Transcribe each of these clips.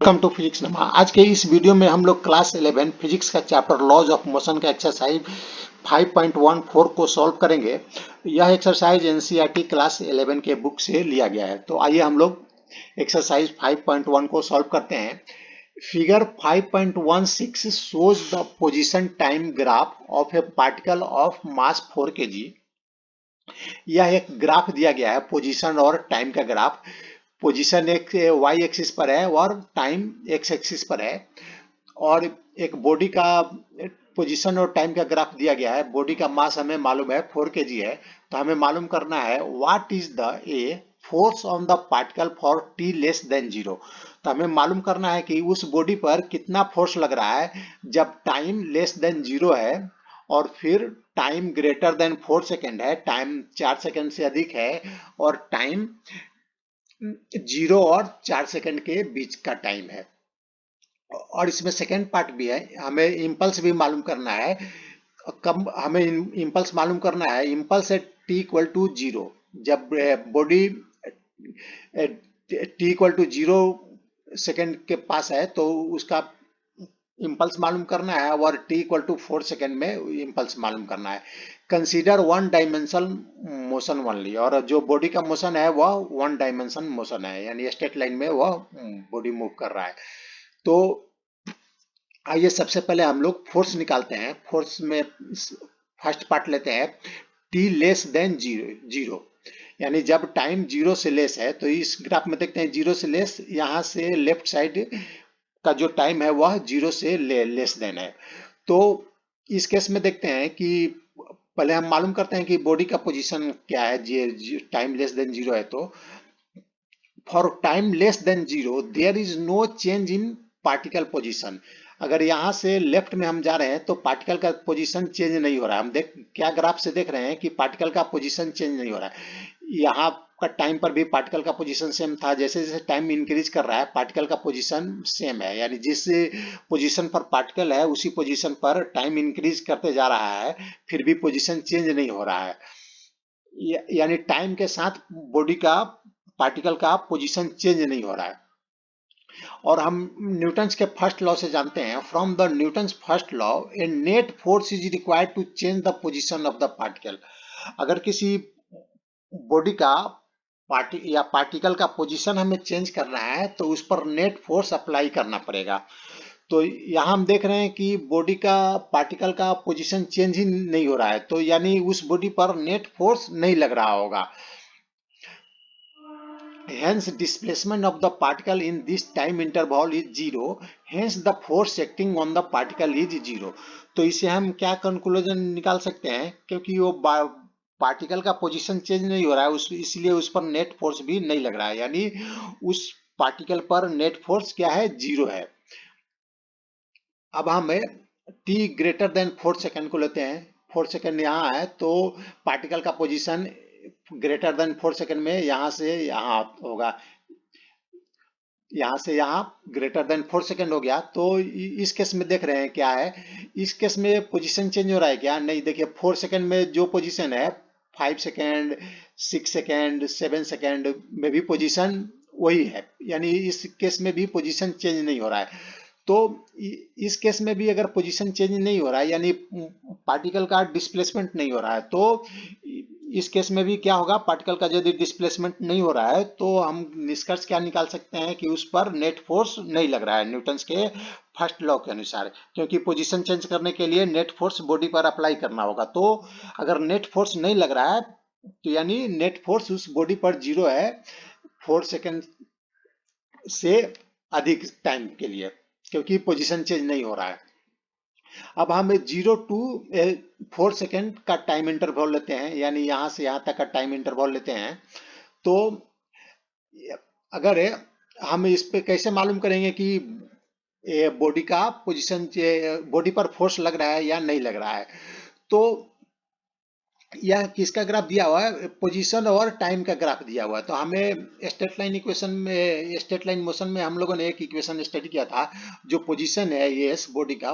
Welcome to physics नमा। आज के इस वीडियो में हम लोग क्लास 11 फिजिक्स का चैप्टर लॉज ऑफ मोशन का एक्सरसाइज 5.14 को सॉल्व करेंगे। यह एक्सरसाइज एनसीईआरटी क्लास 11 के बुक से लिया गया है। तो आइए हम लोग एक्सरसाइज 5.1 को सॉल्व करते हैं। Figure 5.16 shows the position time graph of a particle of mass 4 kg। यह एक ग्राफ दिया गया है, पोजीशन और टाइम का ग्राफ। पोजीशन एक वाई एक्सिस पर है और टाइम एक्स एक्सिस पर है, और एक बॉडी का पोजीशन और टाइम का ग्राफ दिया गया है। बॉडी का मास हमें मालूम है 4 kg है, तो हमें मालूम करना है what is the a force on the particle for T less than 0। तो हमें मालूम करना है कि उस बॉडी पर कितना फोर्स लग रहा है जब टाइम लेस देन 0 है और फिर टाइम ग्रेटर देन 4 सेकेंड है, टाइम 4 सेकेंड से अधिक है, और टाइम 0 और 4 सेकेंड के बीच का टाइम है। और इसमें सेकेंड पार्ट भी है, हमें इम्पल्स भी मालूम करना है। कब हमें इम्पल्स मालूम करना है? इम्पल्स है टी इक्वल टू 0, जब body T equal to 0 second के पास है तो उसका इम्पल्स मालूम करना है, और t इक्वल टू 4 सेकेंड में इम्पल्स मालूम करना है। Consider one dimensional motion only, और जो बॉडी का मोशन है वह वन डायमेंशन मोशन है, यानी स्ट्रेट लाइन में वह बॉडी मूव कर रहा है। तो आइए सबसे पहले हम लोग फोर्स निकालते हैं। फोर्स में फर्स्ट पार्ट लेते हैं, t लेस देन 0, यानी जब टाइम 0 से लेस है। तो इस ग्राफ में देखते हैं 0 से लेस, यहाँ से लेफ्ट साइड का जो टाइम है वह 0 से लेस देन है। तो इस केस में देखते हैं कि पहले हम मालूम करते हैं कि बॉडी का पोजीशन क्या है। टाइम लेस देन 0 है, तो for time less than 0 there is no change in particle position. अगर यहाँ से लेफ्ट में हम जा रहे हैं तो पार्टिकल का पोजीशन चेंज नहीं हो रहा है। हम क्या ग्राफ से देख रहे हैं कि पार्टिकल का पोजीशन चेंज नहीं हो रहा है। यहाँ का टाइम पर भी पार्टिकल का पोजीशन सेम था, जैसे जैसे टाइम इंक्रीज कर रहा है पार्टिकल का पोजीशन सेम है, यानी जिस पोजीशन पर पार्टिकल है उसी पोजीशन पर टाइम इंक्रीज करते जा रहा है, फिर भी पोजीशन चेंज नहीं हो रहा है। यानी टाइम के साथ बॉडी का पार्टिकल का पोजीशन चेंज नहीं हो रहा है। और हम न्यूटन्स के फर्स्ट लॉ से जानते हैं, from the Newton's first law a net force is required to change the position of the particle. अगर किसी बॉडी का पार्टिकल का पोजीशन हमें चेंज करना है तो उस पर नेट फोर्स अप्लाई करना पड़ेगा। तो यहाँ हम देख रहे हैं कि बॉडी का पार्टिकल का पोजीशन चेंज ही नहीं हो रहा है, तो यानी उस बॉडी पर नेट फोर्स नहीं लग रहा होगा। Hence displacement of the particle in this time interval is 0, hence the force acting on the particle is 0। तो इसे हम क्या कंक्लूजन निकाल सकते हैं, क्योंकि वो पार्टिकल का पोजीशन चेंज नहीं हो रहा है इसलिए उस पर नेट फोर्स भी नहीं लग रहा है, यानी उस पार्टिकल पर नेट फोर्स क्या है? 0 है। अब हमें t ग्रेटर देन 4 सेकेंड को लेते हैं। 4 सेकेंड यहाँ है, तो पार्टिकल का पोजीशन ग्रेटर देन 4 सेकेंड में यहाँ से यहाँ होगा, यहाँ से यहाँ ग्रेटर देन 4 सेकेंड हो गया। तो इस केस में देख रहे हैं क्या है, इस केस में पोजीशन चेंज हो रहा है क्या? नहीं। देखिए 4 सेकेंड में जो पोजीशन है 5 सेकेंड, 6 सेकेंड, 7 सेकेंड में भी पोजीशन वही है, यानी इस केस में भी पोजीशन चेंज नहीं हो रहा है। तो इस केस में भी अगर पोजीशन चेंज नहीं हो रहा है, यानी पार्टिकल का डिस्प्लेसमेंट नहीं हो रहा है, तो इस केस में भी क्या होगा? पार्टिकल का यदि डिस्प्लेसमेंट नहीं हो रहा है तो हम निष्कर्ष क्या निकाल सकते हैं कि उस पर नेट फोर्स नहीं लग रहा है न्यूटन्स के फर्स्ट लॉ के अनुसार, क्योंकि पोजीशन चेंज करने के लिए नेट फोर्स बॉडी पर अप्लाई करना होगा। तो अगर नेट फोर्स नहीं लग रहा है तो यानी नेट फोर्स उस बॉडी पर 0 है 4 सेकेंड से अधिक टाइम के लिए, क्योंकि पोजीशन चेंज नहीं हो रहा है। अब हम 0 टू 4 सेकेंड का टाइम इंटरवल लेते हैं, यानी यहां से यहां तक का टाइम इंटरवल लेते हैं। तो अगर हम इस पे कैसे मालूम करेंगे कि बॉडी का पोजीशन, बॉडी पर फोर्स लग रहा है या नहीं लग रहा है? तो यह किसका ग्राफ दिया हुआ है? पोजीशन और टाइम का ग्राफ दिया हुआ है। तो हमें स्ट्रेट लाइन इक्वेशन में, स्ट्रेट लाइन मोशन में हम लोगों ने एक इक्वेशन स्टडी किया था। जो पोजीशन है एस बॉडी का,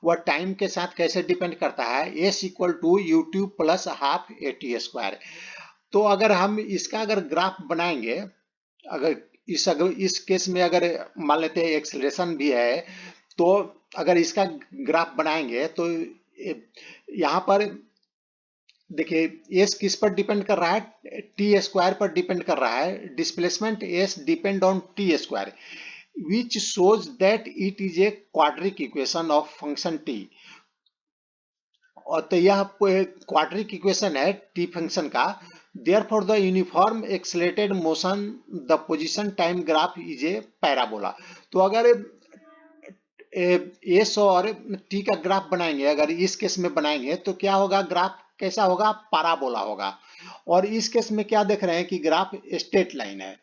वह टाइम के साथ कैसे डिपेंड करता है? S equal to U T plus half a T square. तो अगर हम इसका अगर ग्राफ बनाएंगे, अगर इस केस में अगर मान लेते हैं एक्सेलरेशन भी है, तो अगर इसका ग्राफ बनाएंगे तो यहाँ पर देखिए एस किस पर डिपेंड कर रहा है, टी स्क्वायर पर डिपेंड कर रहा है। Displacement S depend on T square which shows that it is a quadric equation of function T. और तो यह क्वाड्रिक इक्वेशन है टी फंक्शन का। Therefore the uniform accelerated motion the position time graph is a parabola. तो अगर S और T का graph बनाएंगे, अगर इस केस में बनाएंगे तो क्या होगा, ग्राफ कैसा होगा, पैराबोला होगा। और इस केस में क्या देख रहे हैं कि ग्राफ स्ट्रेट लाइन है।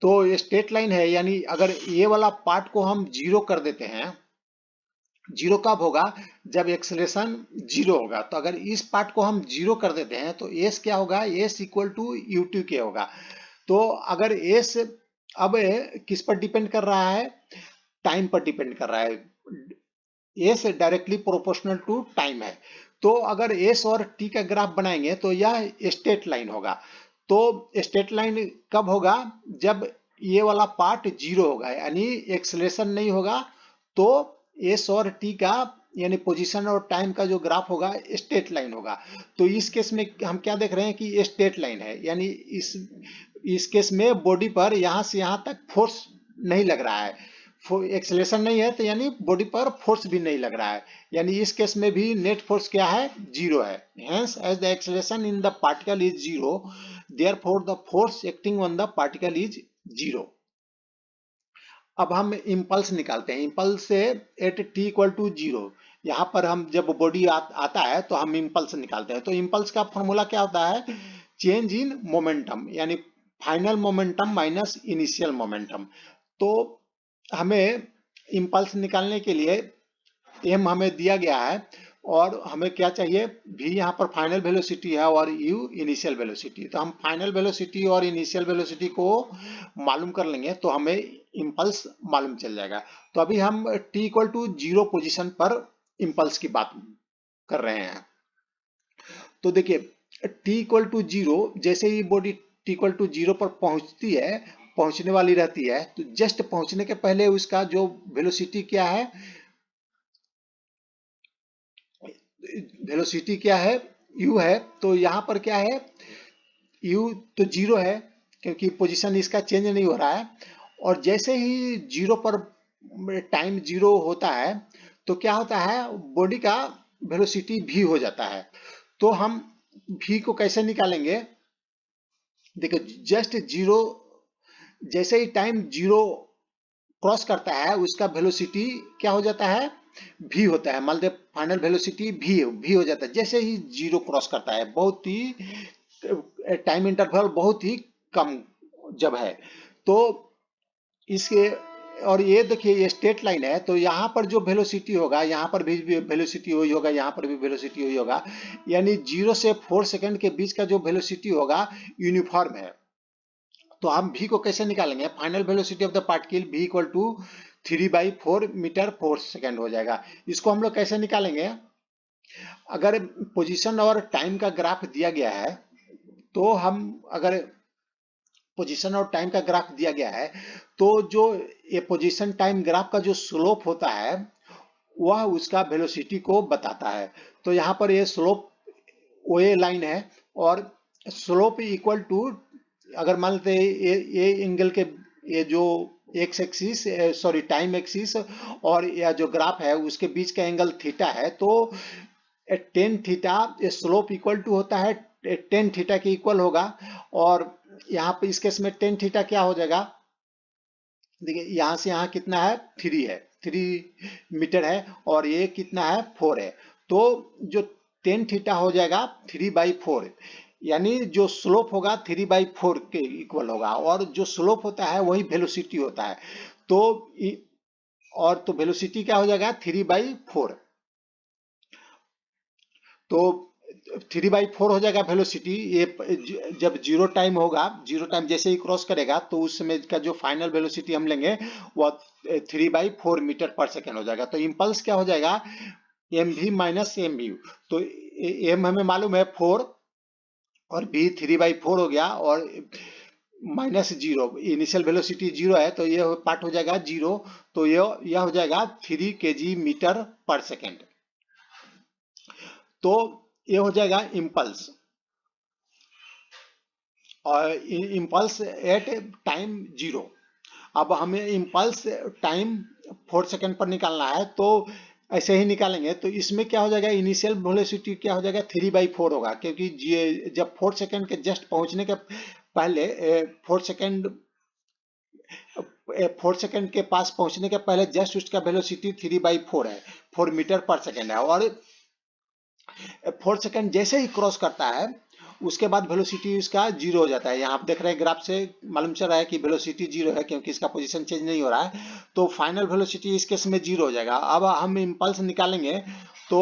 तो स्ट्रेट लाइन है यानी अगर ये वाला पार्ट को हम जीरो कर देते हैं, जीरो कब होगा, जब एक्सेलरेशन जीरो होगा। तो अगर इस पार्ट को हम जीरो कर देते हैं तो एस क्या होगा, S equal to U T के होगा। तो अगर एस अब किस पर डिपेंड कर रहा है, टाइम पर डिपेंड कर रहा है। S directly proportional to time है। तो अगर एस और टी का ग्राफ बनाएंगे तो यह स्ट्रेट लाइन होगा। तो स्ट्रेट लाइन कब होगा, जब ये वाला पार्ट जीरो होगा यानी एक्सेलरेशन नहीं होगा। तो एस और टी का यानी पोजीशन और टाइम का जो ग्राफ होगा स्ट्रेट लाइन होगा। तो इस केस में हम क्या देख रहे हैं कि स्ट्रेट लाइन है यानी इस केस में बॉडी पर यहां से यहां तक फोर्स नहीं लग रहा है, एक्सेलरेशन नहीं है, तो यानी बॉडी पर फोर्स भी नहीं लग रहा है। यानी इस केस में भी नेट फोर्स क्या है, जीरो है। Hence as the acceleration in the particle is zero, therefore the force acting on the particle is zero. अब हम इम्पल्स निकालते हैं। इम्पल्स से at T equal to zero, यहाँ पर हम जब बॉडी आता है तो हम इम्पल्स निकालते हैं। तो इम्पल्स का फॉर्मूला क्या होता है, चेंज इन मोमेंटम यानी final momentum minus initial momentum. तो हमें इम्पल्स निकालने के लिए एम हमें दिया गया है और हमें क्या चाहिए, v यहाँ पर फाइनल वेलोसिटी है और u इनिशियल वेलोसिटी। तो हम फाइनल वेलोसिटी और इनिशियल वेलोसिटी को मालूम कर लेंगे तो हमें इम्पल्स मालूम चल जाएगा। तो अभी हम t equal to zero position पर इम्पल्स की बात कर रहे हैं। तो देखिए t इक्वल टू जीरो, जैसे ही body t equal to zero पर पहुंचती है, पहुंचने वाली रहती है, तो जस्ट पहुंचने के पहले उसका जो वेलोसिटी क्या है, वेलोसिटी क्या है, u है। तो यहाँ पर क्या है, u तो जीरो है क्योंकि पोजीशन इसका चेंज नहीं हो रहा है। और जैसे ही जीरो पर टाइम जीरो होता है तो क्या होता है, बॉडी का वेलोसिटी v हो जाता है। तो हम v को कैसे निकालेंगे, देखो जस्ट जीरो, जैसे ही टाइम जीरो क्रॉस करता है उसका वेलोसिटी क्या हो जाता है, v होता है। मान लीजिए फाइनल वेलोसिटी v हो जाता है जैसे ही जीरो क्रॉस करता है। बहुत ही टाइम इंटरवल बहुत ही कम जब है। तो इसके और ये देखिए ये स्ट्रेट लाइन है, तो यहाँ पर जो वेलोसिटी होगा यहाँ पर भी वेलोसिटी वही होगा, यहाँ पर भी वेलोसिटी वही होगा। यानी 0 से 4 सेकंड के बीच का जो वेलोसिटी होगा यूनिफॉर्म है। तो हम v को कैसे निकालेंगे, final velocity of the particle v equal to 3/4 metre per second हो जाएगा। इसको हम लोग कैसे निकालेंगे, अगर पोजीशन और टाइम का ग्राफ दिया गया है तो हम अगर पोजीशन और टाइम का ग्राफ दिया गया है तो जो ये पोजीशन टाइम ग्राफ का जो स्लोप होता है वह उसका वेलोसिटी को बताता है। तो यहाँ पर ये स्लोप ओ ए लाइन है और स्लोप इक्वल टू, अगर मान लेते हैं ये एंगल के ये जो x axis sorry time axis और यह जो ग्राफ है उसके बीच का एंगल थीटा है, तो tan theta slope equal to होता है टेन थीटा के इक्वल होगा। और यहाँ पे इस केस में टेन थीटा क्या हो जाएगा, देखिए यहाँ से यहाँ कितना है, 3 है, 3 मीटर है और ये कितना है, 4 है। तो जो टेन थीटा हो जाएगा 3/4 यानी जो स्लोप होगा 3/4 के इक्वल होगा और जो स्लोप होता है वही वेलोसिटी होता है। तो और तो वेलोसिटी क्या हो जाएगा 3/4। तो 3/4 हो जाएगा वेलोसिटी। ये जब जीरो टाइम होगा, जीरो टाइम जैसे ही क्रॉस करेगा तो उस समय का जो फाइनल वेलोसिटी हम लेंगे वो 3/4 मीटर पर सेकेंड हो जाएगा। तो इम्पल्स क्या हो जाएगा, M V minus M V. तो एम हमें मालूम है 4 और v 3/4 हो गया और minus zero, initial velocity zero है तो ये पार्ट हो जाएगा जीरो, तो यह हो जाएगा 3 kg मीटर पर सेकेंड। तो ये हो जाएगा इम्पल्स, और इम्पल्स एट टाइम जीरो। अब हमें इम्पल्स टाइम 4 सेकेंड पर निकालना है, तो ऐसे ही निकालेंगे। तो इसमें क्या हो जाएगा, इनिशियल वेलोसिटी क्या हो जाएगा, 3/4 होगा, क्योंकि जब 4 सेकेंड के जस्ट पहुंचने के पहले 4 सेकेंड 4 सेकेंड के पास पहुंचने के पहले जस्ट उसका वेलोसिटी 3/4 है, 4 मीटर पर सेकेंड है। और 4 सेकेंड जैसे ही क्रॉस करता है उसके बाद वेलोसिटी उसका जीरो हो जाता है। यहाँ आप देख रहे हैं ग्राफ से मालूम चल रहा है कि वेलोसिटी जीरो है, क्योंकि इसका पोजीशन चेंज नहीं हो रहा है। तो फाइनल वेलोसिटी इस केस में जीरो हो जाएगा। अब हम इम्पल्स निकालेंगे तो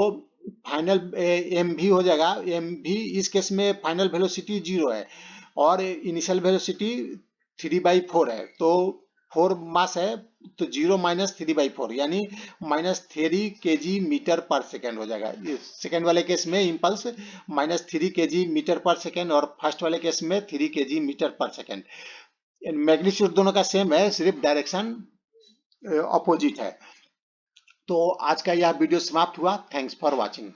फाइनल एम भी हो जाएगा, एम भी इस केस में फाइनल वेलोसिटी जीरो है और इनिशियल वेलोसिटी 3/4 है, तो 4 मास है, तो जीरो माइनस 3/4 यानी -3 kg मीटर पर सेकेंड हो जाएगा। सेकेंड वाले केस में impulse -3 kg metre per second और फर्स्ट वाले केस में 3 kg metre per second. Magnitude दोनों का सेम है, सिर्फ डायरेक्शन अपोजिट है। तो आज का यह वीडियो समाप्त हुआ। Thanks for watching.